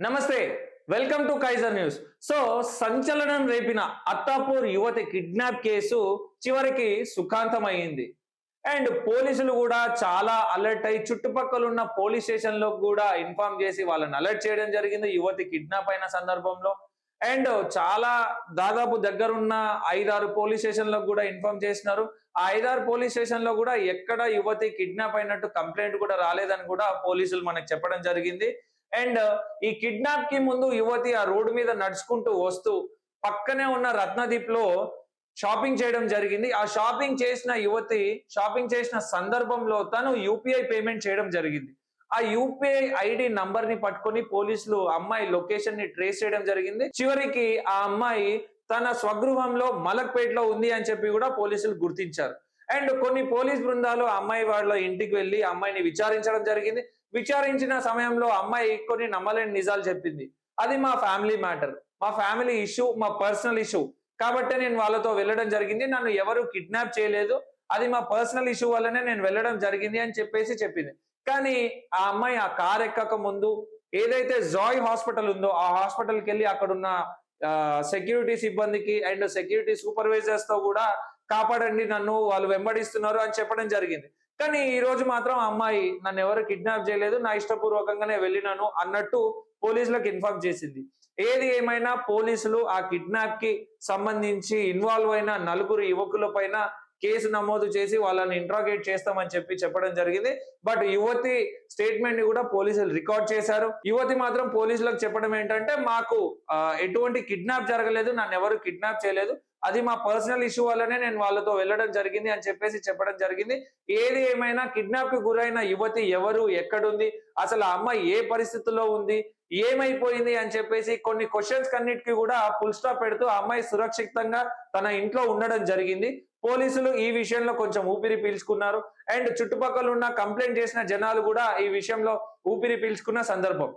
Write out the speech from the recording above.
నమస్తే. Welcome to Kaiser News. So సంచలనం రేపిన అత్తాపూర్ యువతి కిడ్నాప్ కేసు చివరికి సుఖాంతమైంది. అండ్ పోలీసులు కూడా చాలా అలర్ట్ అయ్యి చుట్టుపక్కల ఉన్న పోలీస్ స్టేషన్ లో కూడా ఇన్ఫార్మ్ చేసి వాళ్ళని అలర్ట్ చేయడం జరిగింది యువతి కిడ్నాప్ అయిన సందర్భంలో. అండ్ చాలా దాదాపు దగ్గరున్న 5-6 పోలీస్ స్టేషన్లకు కూడా ఇన్ఫార్మ్ చేసినారు. ఆ 5-6 పోలీస్ స్టేషన్ లో కూడా ఎక్కడ యువతి కిడ్నాప్ అయినట్టు కంప్లైంట్ కూడా రాలేదని కూడా పోలీసులు మనకు చెప్పడం జరిగింది. అండ్ ఈ కిడ్నాప్ కి ముందు యువతి ఆ రోడ్డు మీద నడుచుకుంటూ వస్తూ పక్కనే ఉన్న రత్నదీప్ లో షాపింగ్ చేయడం జరిగింది. ఆ షాపింగ్ చేసిన యువతి షాపింగ్ చేసిన సందర్భంలో తను యూపీఐ పేమెంట్ చేయడం జరిగింది. ఆ యూపీఐ ఐడి నంబర్ ని పట్టుకొని పోలీసులు అమ్మాయి లొకేషన్ ని ట్రేస్ చేయడం జరిగింది. చివరికి ఆ అమ్మాయి తన స్వగృహంలో మలక్పేటలో ఉంది అని చెప్పి కూడా పోలీసులు గుర్తించారు. అండ్ కొన్ని పోలీస్ బృందాలు అమ్మాయి వాళ్ళ ఇంటికి వెళ్లి అమ్మాయిని విచారించడం జరిగింది. విచారించిన సమయంలో అమ్మాయి కొన్ని నమ్మలేని నిజాలు చెప్పింది. అది మా ఫ్యామిలీ మ్యాటర్, మా ఫ్యామిలీ ఇష్యూ, మా పర్సనల్ ఇష్యూ కాబట్టి నేను వాళ్ళతో వెళ్ళడం జరిగింది. నన్ను ఎవరు కిడ్నాప్ చేయలేదు, అది మా పర్సనల్ ఇష్యూ వల్లనే నేను వెళ్ళడం జరిగింది అని చెప్పేసి చెప్పింది. కానీ ఆ అమ్మాయి ఆ కార్ ఎక్కక ముందు ఏదైతే జాయ్ హాస్పిటల్ ఉందో ఆ హాస్పిటల్కి వెళ్ళి అక్కడున్న సెక్యూరిటీ సిబ్బందికి అండ్ సెక్యూరిటీ సూపర్వైజర్స్ తో కూడా కాపాడండి, నన్ను వాళ్ళు వెంబడిస్తున్నారు అని చెప్పడం జరిగింది. కానీ ఈ రోజు మాత్రం అమ్మాయి నన్ను ఎవరు కిడ్నాప్ చేయలేదు, నా ఇష్టపూర్వకంగానే వెళ్ళినాను అన్నట్టు పోలీసులకు ఇన్ఫార్మ్ చేసింది. ఏది ఏమైనా పోలీసులు ఆ కిడ్నాప్ కి సంబంధించి ఇన్వాల్వ్ అయిన 4 యువకుల పైన కేసు నమోదు చేసి వాళ్ళని ఇంట్రాగేట్ చేస్తామని చెప్పడం జరిగింది. బట్ యువతి స్టేట్మెంట్ ని కూడా పోలీసులు రికార్డ్ చేశారు. యువతి మాత్రం పోలీసులకు చెప్పడం ఏంటంటే మాకు ఎటువంటి కిడ్నాప్ జరగలేదు, నన్ను ఎవరు కిడ్నాప్ చేయలేదు, అది మా పర్సనల్ ఇష్యూ వల్లనే నేను వాళ్ళతో వెళ్ళడం జరిగింది అని చెప్పడం జరిగింది. ఏది ఏమైనా కిడ్నాప్ కి గురైన యువతి ఎవరు, ఎక్కడుంది, అసలు ఆ అమ్మాయి ఏ పరిస్థితుల్లో ఉంది, ఏమైపోయింది అని చెప్పేసి కొన్ని క్వశ్చన్స్ కన్నిటికీ కూడా ఫుల్ స్టాప్ పెడుతూ ఆ అమ్మాయి సురక్షితంగా తన ఇంట్లో ఉండడం జరిగింది. పోలీసులు ఈ విషయంలో కొంచెం ఊపిరి పీల్చుకున్నారు. అండ్ చుట్టుపక్కల ఉన్న కంప్లైంట్ చేసిన జనాలు కూడా ఈ విషయంలో ఊపిరి పీల్చుకున్న సందర్భం.